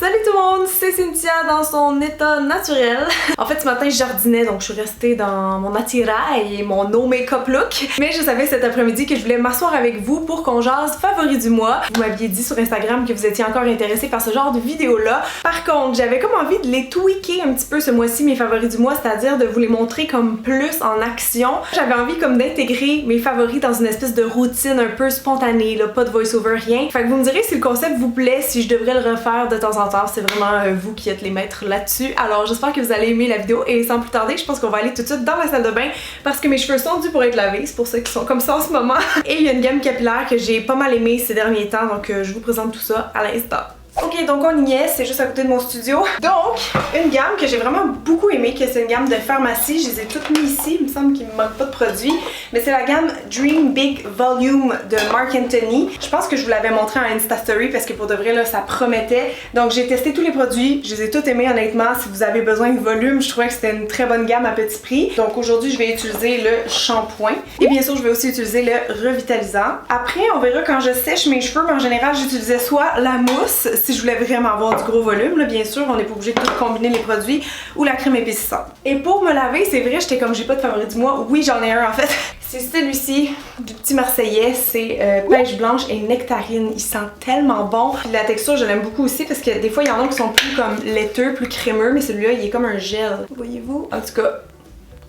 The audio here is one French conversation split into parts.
Salut tout le monde, c'est Cynthia dans son état naturel. En fait ce matin je jardinais donc je suis restée dans mon attirail et mon no make-up look. Mais je savais cet après-midi que je voulais m'asseoir avec vous pour qu'on jase favoris du mois. Vous m'aviez dit sur Instagram que vous étiez encore intéressé par ce genre de vidéo là. Par contre j'avais comme envie de les tweaker un petit peu ce mois-ci mes favoris du mois, c'est-à-dire de vous les montrer comme plus en action. J'avais envie comme d'intégrer mes favoris dans une espèce de routine un peu spontanée, là, pas de voice-over, rien. Fait que vous me direz si le concept vous plaît, si je devrais le refaire de temps en temps. C'est vraiment vous qui êtes les maîtres là-dessus. Alors j'espère que vous allez aimer la vidéo et sans plus tarder, je pense qu'on va aller tout de suite dans la salle de bain parce que mes cheveux sont dus pour être lavés, c'est pour ceux qui sont comme ça en ce moment. Et il y a une gamme capillaire que j'ai pas mal aimée ces derniers temps, donc je vous présente tout ça à l'instant. Ok, donc on y est, c'est juste à côté de mon studio. Donc, une gamme que j'ai vraiment beaucoup aimée, que c'est une gamme de pharmacie. Je les ai toutes mis ici, il me semble qu'il me manque pas de produits. Mais c'est la gamme Dream Big Volume de Marc Anthony. Je pense que je vous l'avais montré en Insta Story parce que pour de vrai, là, ça promettait. Donc j'ai testé tous les produits, je les ai tous aimés honnêtement. Si vous avez besoin de volume, je trouvais que c'était une très bonne gamme à petit prix. Donc aujourd'hui, je vais utiliser le shampoing. Et bien sûr, je vais aussi utiliser le revitalisant. Après, on verra quand je sèche mes cheveux, mais en général, j'utilisais soit la mousse, si je voulais vraiment avoir du gros volume, là, bien sûr, on n'est pas obligé de tout combiner les produits, ou la crème épaississante. Et pour me laver, c'est vrai, j'étais comme j'ai pas de favori du mois. Oui, j'en ai un en fait. C'est celui-ci, du petit Marseillais, c'est pêche blanche et nectarine. Il sent tellement bon. Puis la texture, je l'aime beaucoup aussi parce que des fois, il y en a qui sont plus comme laiteux, plus crémeux, mais celui-là, il est comme un gel. Voyez-vous? En tout cas,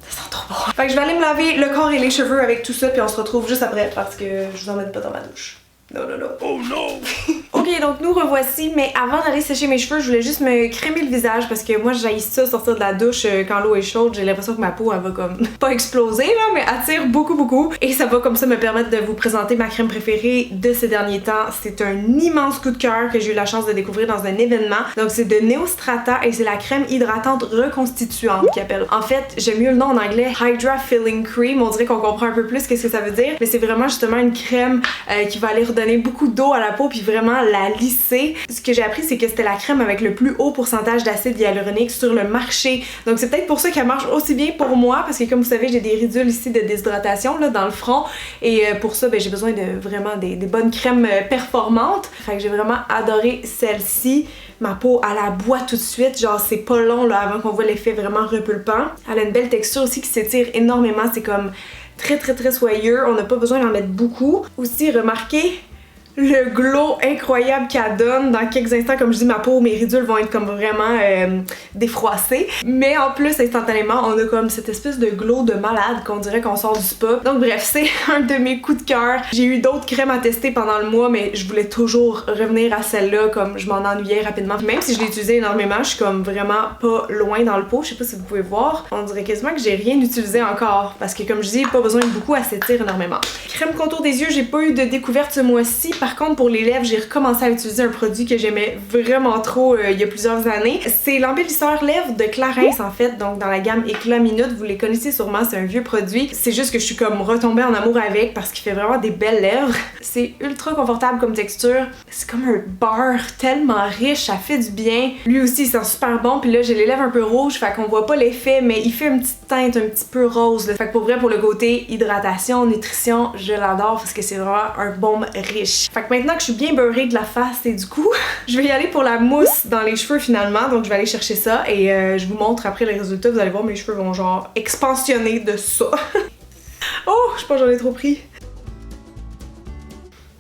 ça sent trop bon. Fait que je vais aller me laver le corps et les cheveux avec tout ça, puis on se retrouve juste après parce que je vous emmène pas dans ma douche. Non, non, non. Oh non! Ok, donc nous revoici, mais avant d'aller sécher mes cheveux, je voulais juste me crémer le visage parce que moi j'haïs ça sortir de la douche quand l'eau est chaude. J'ai l'impression que ma peau elle va comme pas exploser là, mais attire beaucoup. Et ça va comme ça me permettre de vous présenter ma crème préférée de ces derniers temps. C'est un immense coup de cœur que j'ai eu la chance de découvrir dans un événement. Donc c'est de Neostrata et c'est la crème hydratante reconstituante qu'ils appellent. En fait, j'aime mieux le nom en anglais, Hydra Filling Cream. On dirait qu'on comprend un peu plus qu'est-ce que ça veut dire, mais c'est vraiment justement une crème qui va aller redonner beaucoup d'eau à la peau puis vraiment la lisser. Ce que j'ai appris, c'est que c'était la crème avec le plus haut pourcentage d'acide hyaluronique sur le marché. Donc c'est peut-être pour ça qu'elle marche aussi bien pour moi parce que comme vous savez, j'ai des ridules ici de déshydratation là, dans le front et pour ça, ben, j'ai besoin de vraiment des bonnes crèmes performantes. Fait que j'ai vraiment adoré celle-ci. Ma peau, elle la boit tout de suite, genre c'est pas long là avant qu'on voit l'effet vraiment repulpant. Elle a une belle texture aussi qui s'étire énormément, c'est comme très soyeux, on n'a pas besoin d'en mettre beaucoup. Aussi, remarquez le glow incroyable qu'elle donne. Dans quelques instants, comme je dis, ma peau, mes ridules vont être comme vraiment défroissées. Mais en plus, instantanément, on a comme cette espèce de glow de malade qu'on dirait qu'on sort du spa. Donc bref, c'est un de mes coups de cœur. J'ai eu d'autres crèmes à tester pendant le mois, mais je voulais toujours revenir à celle-là, comme je m'en ennuyais rapidement. Même si je l'ai utilisée énormément, je suis comme vraiment pas loin dans le pot. Je sais pas si vous pouvez voir. On dirait quasiment que j'ai rien utilisé encore. Parce que comme je dis, pas besoin de beaucoup, elle s'étire énormément. Crème contour des yeux, j'ai pas eu de découverte ce mois-ci. Par contre, pour les lèvres, j'ai recommencé à utiliser un produit que j'aimais vraiment trop il y a plusieurs années. C'est l'embellisseur lèvres de Clarins en fait, donc dans la gamme Éclat Minute. Vous les connaissez sûrement, c'est un vieux produit. C'est juste que je suis comme retombée en amour avec parce qu'il fait vraiment des belles lèvres. C'est ultra confortable comme texture. C'est comme un beurre tellement riche, ça fait du bien. Lui aussi, il sent super bon. Puis là, j'ai les lèvres un peu rouges, fait qu'on voit pas l'effet, mais il fait une petite teinte un petit peu rose. Là. Fait que pour vrai, pour le côté hydratation, nutrition, je l'adore parce que c'est vraiment un baume riche. Fait que maintenant que je suis bien beurrée de la face et du cou, je vais y aller pour la mousse dans les cheveux finalement. Donc je vais aller chercher ça et je vous montre après les résultats. Vous allez voir, mes cheveux vont genre expansionner de ça. Oh, je pense que j'en ai trop pris.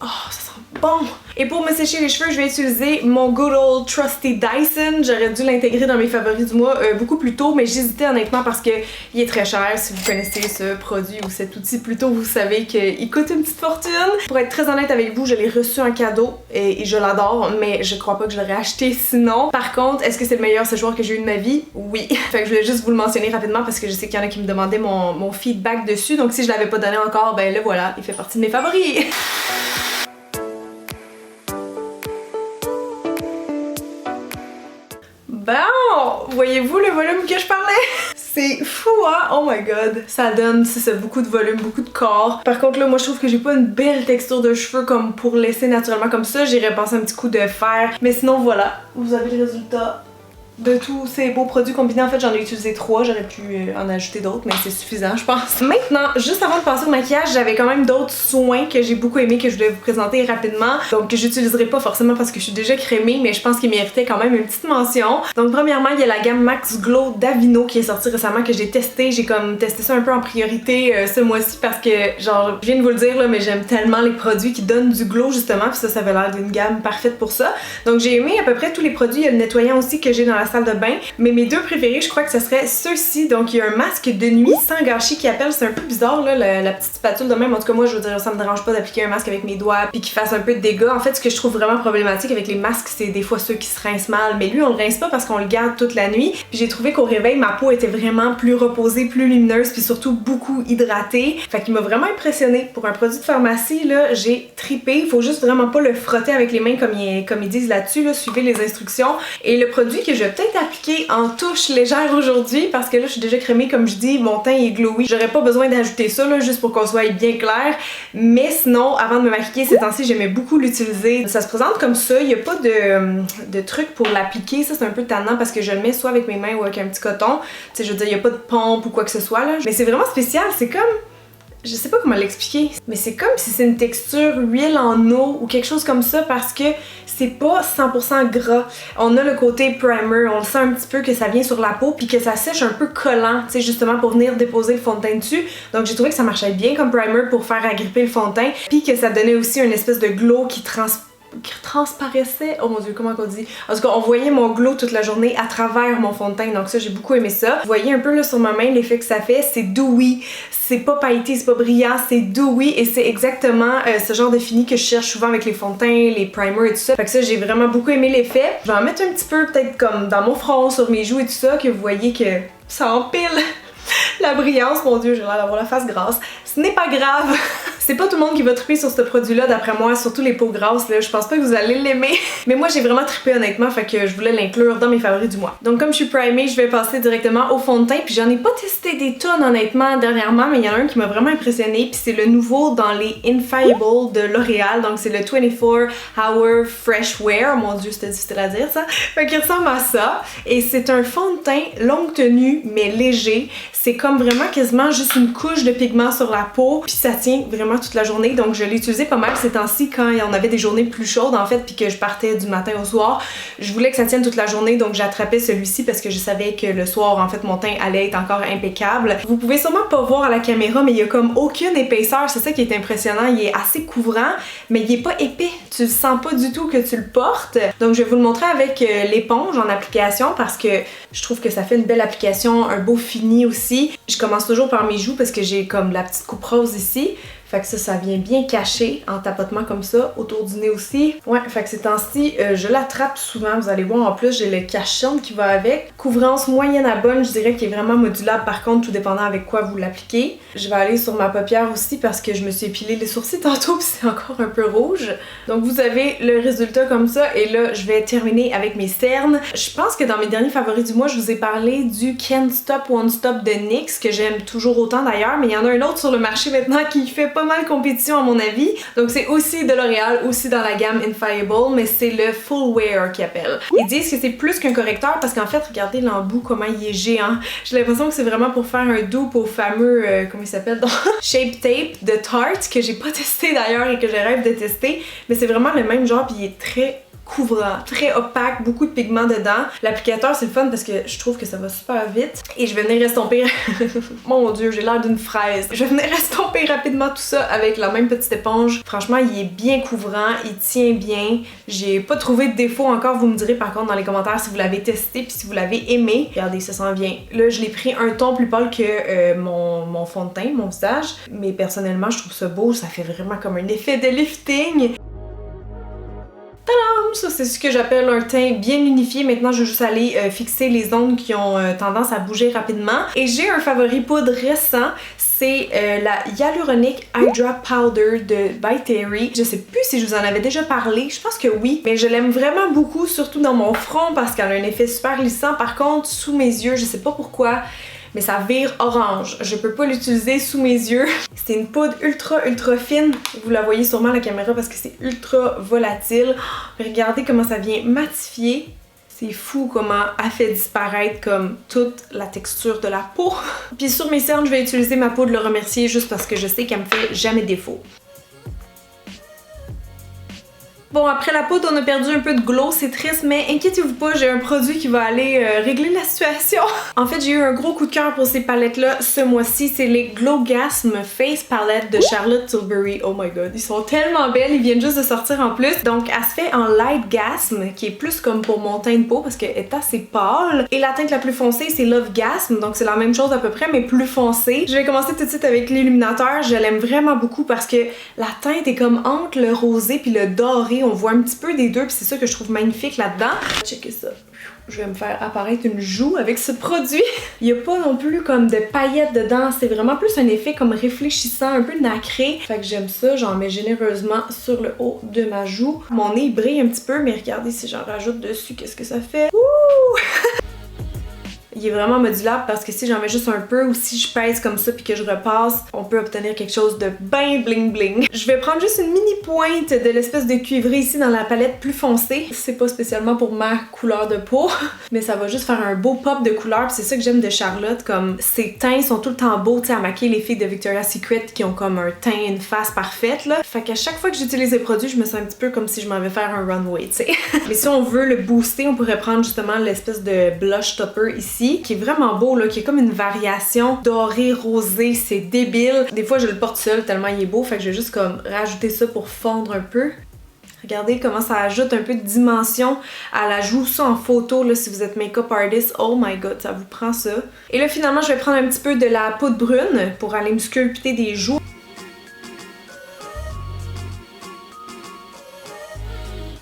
Oh, ça sent bon! Et pour me sécher les cheveux, je vais utiliser mon good old trusty Dyson. J'aurais dû l'intégrer dans mes favoris du mois beaucoup plus tôt, mais j'hésitais honnêtement parce que il est très cher. Si vous connaissez ce produit ou cet outil plutôt, vous savez qu'il coûte une petite fortune. Pour être très honnête avec vous, je l'ai reçu en cadeau et je l'adore, mais je crois pas que je l'aurais acheté sinon. Par contre, est-ce que c'est le meilleur séchoir que j'ai eu de ma vie? Oui. Fait que je voulais juste vous le mentionner rapidement parce que je sais qu'il y en a qui me demandaient mon feedback dessus. Donc si je l'avais pas donné encore, ben le voilà, il fait partie de mes favoris. Bon, voyez-vous le volume que je parlais? C'est fou hein? Oh my god. Ça donne, c'est ça, beaucoup de volume, beaucoup de corps. Par contre là, moi je trouve que j'ai pas une belle texture de cheveux comme pour laisser naturellement comme ça. J'irais passer un petit coup de fer. Mais sinon voilà, vous avez le résultat. de tous ces beaux produits combinés. En fait, j'en ai utilisé 3, j'aurais pu en ajouter d'autres, mais c'est suffisant, je pense. Maintenant, juste avant de passer au maquillage, j'avais quand même d'autres soins que j'ai beaucoup aimé que je voulais vous présenter rapidement. Donc, que j'utiliserai pas forcément parce que je suis déjà crémée, mais je pense qu'ils méritaient quand même une petite mention. Donc, premièrement, il y a la gamme Max Glow d'Avino qui est sortie récemment, que j'ai testé. J'ai comme testé ça un peu en priorité ce mois-ci parce que, genre, je viens de vous le dire là, mais j'aime tellement les produits qui donnent du glow justement, puis ça avait l'air d'une gamme parfaite pour ça. Donc, j'ai aimé à peu près tous les produits. Il y a le nettoyant aussi que j'ai dans la salle de bain, mais mes deux préférés, je crois que ce serait ceux-ci. Donc il y a un masque de nuit sans gâchis qui appelle, c'est un peu bizarre là, la petite spatule de même. En tout cas, moi je veux dire, ça me dérange pas d'appliquer un masque avec mes doigts puis qu'il fasse un peu de dégâts. En fait, ce que je trouve vraiment problématique avec les masques, c'est des fois ceux qui se rincent mal, mais lui on le rince pas parce qu'on le garde toute la nuit. Puis j'ai trouvé qu'au réveil ma peau était vraiment plus reposée, plus lumineuse, puis surtout beaucoup hydratée. Fait qu'il m'a vraiment impressionnée. Pour un produit de pharmacie là, j'ai trippé. Il faut juste vraiment pas le frotter avec les mains comme ils disent là-dessus là, suivez les instructions. Et le produit que je vais peut-être appliquer en touche légère aujourd'hui, parce que là je suis déjà crémée comme je dis, mon teint est glowy, j'aurais pas besoin d'ajouter ça là, juste pour qu'on soit bien clair, mais sinon avant de me maquiller ces temps-ci j'aimais beaucoup l'utiliser. Ça se présente comme ça, il y a pas de truc pour l'appliquer, ça c'est un peu tannant parce que je le mets soit avec mes mains ou avec un petit coton, tu sais je veux dire il y a pas de pompe ou quoi que ce soit là, mais c'est vraiment spécial, c'est comme... Je sais pas comment l'expliquer, mais c'est comme si c'est une texture huile en eau ou quelque chose comme ça parce que c'est pas 100% gras. On a le côté primer, on le sent un petit peu que ça vient sur la peau puis que ça sèche un peu collant, tu sais, justement pour venir déposer le fond de teint dessus. Donc j'ai trouvé que ça marchait bien comme primer pour faire agripper le fond de teint puis que ça donnait aussi une espèce de glow qui transparaissait, oh mon dieu, comment on dit? En tout cas, on voyait mon glow toute la journée à travers mon fond de teint, donc ça, j'ai beaucoup aimé ça. Vous voyez un peu là sur ma main l'effet que ça fait, c'est dewy, c'est pas pailleté, c'est pas brillant, c'est dewy et c'est exactement ce genre de fini que je cherche souvent avec les fonds de teint, les primers et tout ça. Fait que ça, j'ai vraiment beaucoup aimé l'effet. Je vais en mettre un petit peu peut-être comme dans mon front, sur mes joues et tout ça, que vous voyez que ça empile la brillance. Mon dieu, j'ai l'air d'avoir la face grasse. Ce n'est pas grave. C'est pas tout le monde qui va triper sur ce produit-là, d'après moi, surtout les peaux grasses, là. Je pense pas que vous allez l'aimer. Mais moi, j'ai vraiment trippé honnêtement, fait que je voulais l'inclure dans mes favoris du mois. Donc, comme je suis primée, je vais passer directement au fond de teint. Puis j'en ai pas testé des tonnes honnêtement dernièrement, mais il y en a un qui m'a vraiment impressionné. Puis c'est le nouveau dans les Infallible de L'Oréal. Donc, c'est le 24 Hour Fresh Wear. Mon dieu, c'était difficile à dire ça. Fait qu'il ressemble à ça. Et c'est un fond de teint longue tenue, mais léger. C'est comme vraiment quasiment juste une couche de pigment sur la peau. Puis ça tient vraiment toute la journée, donc je l'ai utilisé pas mal ces temps-ci quand on avait des journées plus chaudes en fait, puis que je partais du matin au soir. Je voulais que ça tienne toute la journée, donc j'attrapais celui-ci parce que je savais que le soir en fait mon teint allait être encore impeccable. Vous pouvez sûrement pas voir à la caméra, mais il y a comme aucune épaisseur, c'est ça qui est impressionnant. Il est assez couvrant, mais il est pas épais. Tu le sens pas du tout que tu le portes. Donc je vais vous le montrer avec l'éponge en application parce que je trouve que ça fait une belle application, un beau fini aussi. Je commence toujours par mes joues parce que j'ai comme la petite coupe rose ici. Fait que ça vient bien caché en tapotement comme ça, autour du nez aussi. Ouais, fait que ces temps-ci, je l'attrape souvent, vous allez voir. En plus, j'ai le cache-cerne qui va avec. Couvrance moyenne à bonne, je dirais qu'il est vraiment modulable par contre, tout dépendant avec quoi vous l'appliquez. Je vais aller sur ma paupière aussi parce que je me suis épilé les sourcils tantôt puis c'est encore un peu rouge. Donc vous avez le résultat comme ça et là, je vais terminer avec mes cernes. Je pense que dans mes derniers favoris du mois, je vous ai parlé du Can't Stop Won't Stop de NYX, que j'aime toujours autant d'ailleurs, mais il y en a un autre sur le marché maintenant qui fait pas mal compétition à mon avis. Donc c'est aussi de L'Oréal, aussi dans la gamme Infallible, mais c'est le Full Wear qu'ils appellent. Ils disent que c'est plus qu'un correcteur parce qu'en fait, regardez l'embout comment il est géant. J'ai l'impression que c'est vraiment pour faire un dupe au fameux, comment il s'appelle, Shape Tape de Tarte, que j'ai pas testé d'ailleurs et que je rêve de tester, mais c'est vraiment le même genre puis il est très couvrant, très opaque, beaucoup de pigments dedans. L'applicateur c'est le fun parce que je trouve que ça va super vite et je vais venir estomper mon dieu, j'ai l'air d'une fraise. Je vais venir estomper rapidement tout ça avec la même petite éponge. Franchement, il est bien couvrant, il tient bien. J'ai pas trouvé de défaut encore, vous me direz par contre dans les commentaires si vous l'avez testé puis si vous l'avez aimé. Regardez, ça s'en vient. Là, je l'ai pris un ton plus pâle que mon fond de teint, mon visage, mais personnellement, je trouve ça beau, ça fait vraiment comme un effet de lifting. Tadam! Ça, c'est ce que j'appelle un teint bien unifié. Maintenant, je vais juste aller fixer les zones qui ont tendance à bouger rapidement. Et j'ai un favori poudre récent. C'est la Hyaluronic Eye Drop Powder de By Terry. Je sais plus si je vous en avais déjà parlé, je pense que oui, mais je l'aime vraiment beaucoup, surtout dans mon front parce qu'elle a un effet super lissant. Par contre, sous mes yeux, je sais pas pourquoi, mais ça vire orange. Je peux pas l'utiliser sous mes yeux. C'est une poudre ultra fine. Vous la voyez sûrement à la caméra parce que c'est ultra volatile. Regardez comment ça vient matifier. C'est fou comment elle fait disparaître comme toute la texture de la peau. Puis sur mes cernes, je vais utiliser ma peau de Le Remercier juste parce que je sais qu'elle me fait jamais défaut. Bon, après la poudre, on a perdu un peu de glow, c'est triste, mais inquiétez-vous pas, j'ai un produit qui va aller régler la situation. En fait, j'ai eu un gros coup de cœur pour ces palettes-là ce mois-ci. C'est les Glowgasm Face Palette de Charlotte Tilbury. Oh my god, ils sont tellement belles, ils viennent juste de sortir en plus. Donc, elle se fait en Light Gasm, qui est plus comme pour mon teint de peau parce qu'elle est assez pâle. Et la teinte la plus foncée, c'est Love Gasm, donc c'est la même chose à peu près, mais plus foncée. Je vais commencer tout de suite avec l'illuminateur. Je l'aime vraiment beaucoup parce que la teinte est comme entre le rosé puis le doré. On voit un petit peu des deux, puis c'est ça que je trouve magnifique là-dedans. Checkez ça. Je vais me faire apparaître une joue avec ce produit. Il n'y a pas non plus comme de paillettes dedans, c'est vraiment plus un effet comme réfléchissant, un peu nacré. Fait que j'aime ça, j'en mets généreusement sur le haut de ma joue. Mon nez brille un petit peu, mais regardez si j'en rajoute dessus, qu'est-ce que ça fait? Ouh! Il est vraiment modulable parce que si j'en mets juste un peu ou si je pèse comme ça puis que je repasse, on peut obtenir quelque chose de bien bling bling. Je vais prendre juste une mini pointe de l'espèce de cuivré ici dans la palette plus foncée. C'est pas spécialement pour ma couleur de peau, mais ça va juste faire un beau pop de couleur. C'est ça que j'aime de Charlotte, comme ses teints sont tout le temps beaux, tu sais, à maquiller les filles de Victoria's Secret qui ont comme un teint, une face parfaite là. Fait qu'à chaque fois que j'utilise les produits, je me sens un petit peu comme si je m'en vais faire un runway, tu sais. Mais si on veut le booster, on pourrait prendre justement l'espèce de blush topper ici, qui est vraiment beau là, qui est comme une variation doré rosé, c'est débile. Des fois je le porte seul tellement il est beau, fait que je vais juste comme rajouter ça pour fondre un peu. Regardez comment ça ajoute un peu de dimension à la joue, ça en photo là si vous êtes make-up artist, oh my god, ça vous prend ça. Et là finalement je vais prendre un petit peu de la poudre brune pour aller me sculpter des joues.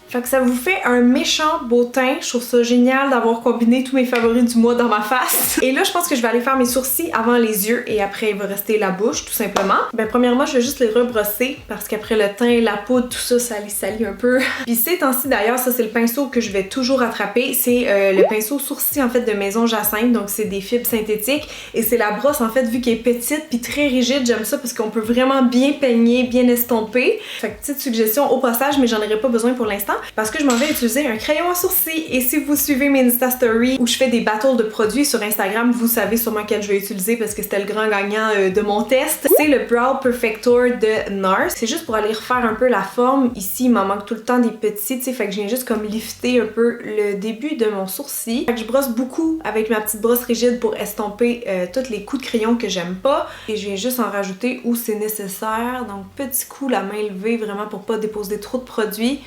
Fait que ça vous fait un méchant beau teint. Je trouve ça génial d'avoir combiné tous mes favoris du mois dans ma face. Et là, je pense que je vais aller faire mes sourcils avant les yeux et après, il va rester la bouche, tout simplement. Ben, premièrement, je vais juste les rebrosser parce qu'après le teint, la poudre, tout ça, ça les salit un peu. Puis ces temps-ci, d'ailleurs, ça, c'est le pinceau que je vais toujours attraper. C'est le pinceau sourcil, en fait, de Maison Jacinthe. Donc, c'est des fibres synthétiques. Et c'est la brosse, en fait, vu qu'elle est petite puis très rigide. J'aime ça parce qu'on peut vraiment bien peigner, bien estomper. Fait que petite suggestion au passage, mais j'en aurais pas besoin pour l'instant. Parce que je m'en vais utiliser un crayon à sourcils. Et si vous suivez mes Insta Stories où je fais des battles de produits sur Instagram, vous savez sûrement quel je vais utiliser parce que c'était le grand gagnant de mon test. C'est le Brow Perfector de NARS. C'est juste pour aller refaire un peu la forme. Ici, il m'en manque tout le temps des petits, tu sais, fait que je viens juste comme lifter un peu le début de mon sourcil. Fait que je brosse beaucoup avec ma petite brosse rigide pour estomper tous les coups de crayon que j'aime pas. Et je viens juste en rajouter où c'est nécessaire. Donc, petit coup, la main levée, vraiment pour pas déposer trop de produits.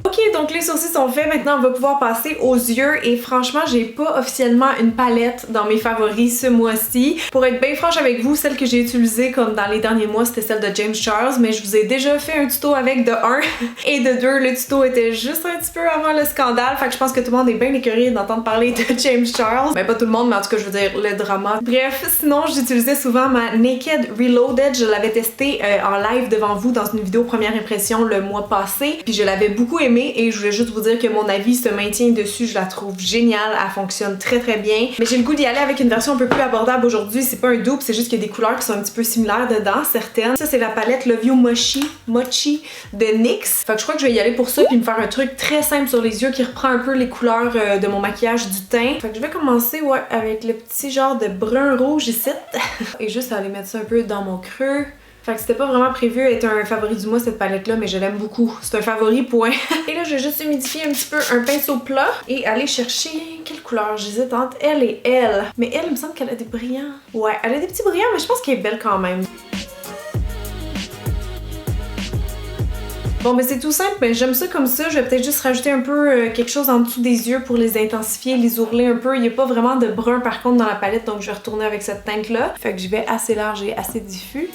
Ok, donc les sourcils sont faits, maintenant on va pouvoir passer aux yeux et franchement j'ai pas officiellement une palette dans mes favoris ce mois-ci. Pour être bien franche avec vous, celle que j'ai utilisée comme dans les derniers mois c'était celle de James Charles, mais je vous ai déjà fait un tuto avec de 1 et de 2, le tuto était juste un petit peu avant le scandale, fait que je pense que tout le monde est bien écœuré d'entendre parler de James Charles. Ben pas tout le monde, mais en tout cas je veux dire le drama. Bref, sinon j'utilisais souvent ma Naked Reloaded, je l'avais testée en live devant vous dans une vidéo première impression le mois passé, puis je l'avais beaucoup aimée. Et je voulais juste vous dire que mon avis se maintient dessus, je la trouve géniale, elle fonctionne très très bien. Mais j'ai le goût d'y aller avec une version un peu plus abordable aujourd'hui, c'est pas un dupe, c'est juste qu'il y a des couleurs qui sont un petit peu similaires dedans, certaines. Ça c'est la palette Love You Mochi de NYX. Fait que je crois que je vais y aller pour ça puis me faire un truc très simple sur les yeux qui reprend un peu les couleurs de mon maquillage du teint. Fait que je vais commencer ouais, avec le petit genre de brun rouge ici. Et juste aller mettre ça un peu dans mon creux. Fait que c'était pas vraiment prévu être un favori du mois cette palette là, mais je l'aime beaucoup. C'est un favori, point. Et là je vais juste humidifier un petit peu un pinceau plat et aller chercher quelle couleur. J'hésite entre elle et elle. Mais elle, il me semble qu'elle a des brillants. Ouais, elle a des petits brillants, mais je pense qu'elle est belle quand même. Bon ben c'est tout simple, ben j'aime ça comme ça, je vais peut-être juste rajouter un peu quelque chose en dessous des yeux pour les intensifier, les ourler un peu. Il n'y a pas vraiment de brun par contre dans la palette, donc je vais retourner avec cette teinte là. Fait que je vais assez large et assez diffus.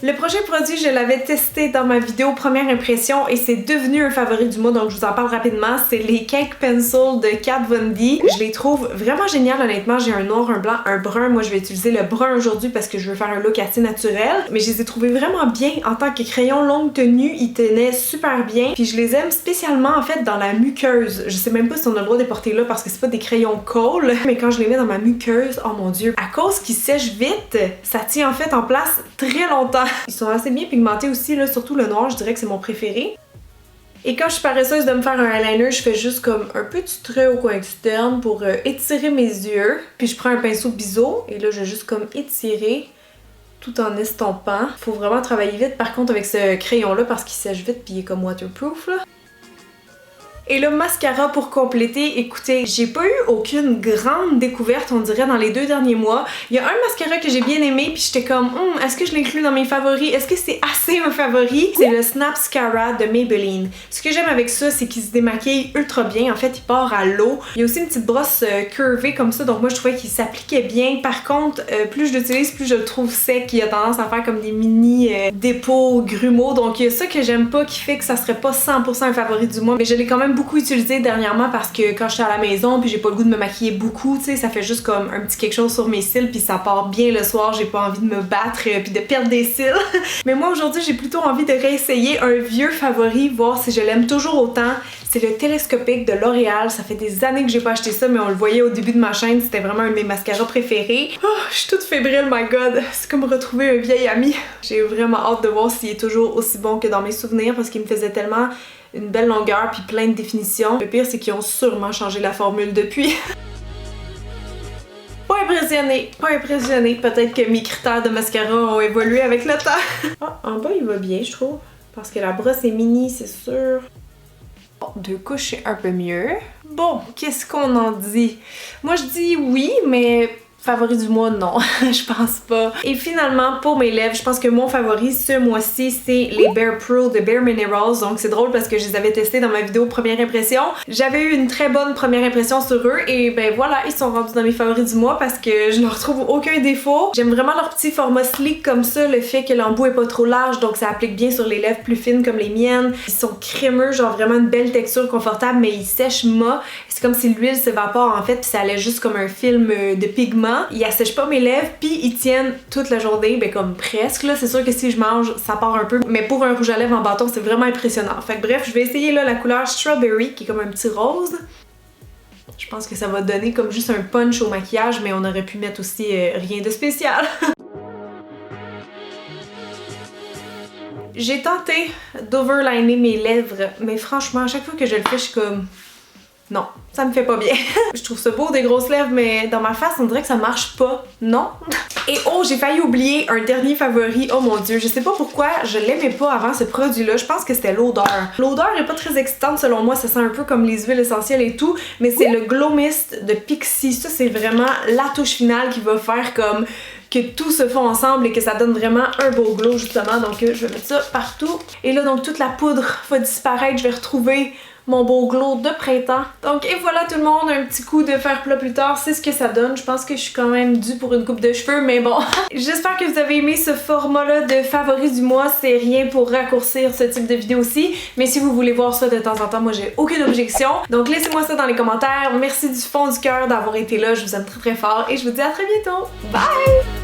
Le prochain produit, je l'avais testé dans ma vidéo première impression et c'est devenu un favori du mois, donc je vous en parle rapidement. C'est les Cake Pencil de Kat Von D. Je les trouve vraiment géniales, honnêtement. J'ai un noir, un blanc, un brun. Moi, je vais utiliser le brun aujourd'hui parce que je veux faire un look assez naturel. Mais je les ai trouvés vraiment bien en tant que crayon longue tenue. Ils tenaient super bien. Puis je les aime spécialement, en fait, dans la muqueuse. Je sais même pas si on a le droit de les porter là parce que c'est pas des crayons colle. Mais quand je les mets dans ma muqueuse, oh mon dieu, à cause qu'ils sèchent vite, ça tient en fait en place très longtemps. Ils sont assez bien pigmentés aussi, là, surtout le noir, je dirais que c'est mon préféré. Et quand je suis paresseuse de me faire un eyeliner, je fais juste comme un petit trait au coin externe pour étirer mes yeux. Puis je prends un pinceau biseau et là je vais juste comme étirer tout en estompant. Faut vraiment travailler vite par contre avec ce crayon là parce qu'il sèche vite puis il est comme waterproof là. Et le mascara pour compléter, écoutez, j'ai pas eu aucune grande découverte, on dirait, dans les 2 derniers mois. Il y a un mascara que j'ai bien aimé, puis j'étais comme, est-ce que je l'inclus dans mes favoris? Est-ce que c'est assez un favori? C'est le Snapscara de Maybelline. Ce que j'aime avec ça, c'est qu'il se démaquille ultra bien. En fait, il part à l'eau. Il y a aussi une petite brosse curvée comme ça, donc moi je trouvais qu'il s'appliquait bien. Par contre, plus je l'utilise, plus je le trouve sec. Il a tendance à faire comme des mini dépôts grumeaux. Donc il y a ça que j'aime pas qui fait que ça serait pas 100% un favori du mois, mais je l'ai quand même beaucoup utilisé dernièrement parce que quand je suis à la maison puis j'ai pas le goût de me maquiller beaucoup, tu sais, ça fait juste comme un petit quelque chose sur mes cils puis ça part bien le soir, j'ai pas envie de me battre puis de perdre des cils. Mais moi aujourd'hui j'ai plutôt envie de réessayer un vieux favori, voir si je l'aime toujours autant. C'est le télescopique de L'Oréal. Ça fait des années que j'ai pas acheté ça, mais on le voyait au début de ma chaîne, c'était vraiment un de mes mascaras préférés. Oh, je suis toute fébrile, my god. C'est comme retrouver un vieil ami. J'ai vraiment hâte de voir s'il est toujours aussi bon que dans mes souvenirs parce qu'il me faisait tellement une belle longueur puis plein de définitions. Le pire, c'est qu'ils ont sûrement changé la formule depuis. Pas impressionnée, pas impressionnée. Peut-être que mes critères de mascara ont évolué avec le temps. Ah, en bas, il va bien, je trouve. Parce que la brosse est mini, c'est sûr. Bon, 2 couches, c'est un peu mieux. Bon, qu'est-ce qu'on en dit? Moi, je dis oui, mais favori du mois, non, je pense pas. Et finalement, pour mes lèvres, je pense que mon favori ce mois-ci, c'est les Bare Pro de Bare Minerals. Donc c'est drôle parce que je les avais testés dans ma vidéo première impression. J'avais eu une très bonne première impression sur eux et ben voilà, ils sont rendus dans mes favoris du mois parce que je ne retrouve aucun défaut. J'aime vraiment leur petit format sleek comme ça, le fait que l'embout est pas trop large, donc ça applique bien sur les lèvres plus fines comme les miennes. Ils sont crémeux, genre vraiment une belle texture confortable, mais ils sèchent mat. C'est comme si l'huile s'évapore en fait, puis ça allait juste comme un film de pigments. Ils assèchent pas mes lèvres, puis ils tiennent toute la journée, ben comme presque là. C'est sûr que si je mange, ça part un peu, mais pour un rouge à lèvres en bâton, c'est vraiment impressionnant. Fait que bref, je vais essayer là la couleur Strawberry, qui est comme un petit rose. Je pense que ça va donner comme juste un punch au maquillage, mais on aurait pu mettre aussi rien de spécial. J'ai tenté d'overliner mes lèvres, mais franchement, à chaque fois que je le fais, je suis comme... Non, ça me fait pas bien. Je trouve ça beau des grosses lèvres, mais dans ma face, on dirait que ça marche pas. Non. Et oh, j'ai failli oublier un dernier favori. Oh mon dieu, je sais pas pourquoi je l'aimais pas avant ce produit-là. Je pense que c'était l'odeur. L'odeur est pas très excitante selon moi, ça sent un peu comme les huiles essentielles et tout, mais c'est le Glow Mist de Pixi. Ça, c'est vraiment la touche finale qui va faire comme que tout se fond ensemble et que ça donne vraiment un beau glow justement. Donc je vais mettre ça partout. Et là, donc toute la poudre va disparaître. Je vais retrouver mon beau glow de printemps. Donc et voilà tout le monde, un petit coup de fer plat plus tard, c'est ce que ça donne. Je pense que je suis quand même due pour une coupe de cheveux, mais bon. J'espère que vous avez aimé ce format-là de favoris du mois. C'est rien pour raccourcir ce type de vidéo aussi, mais si vous voulez voir ça de temps en temps, moi j'ai aucune objection. Donc laissez-moi ça dans les commentaires. Merci du fond du cœur d'avoir été là, je vous aime très très fort et je vous dis à très bientôt. Bye!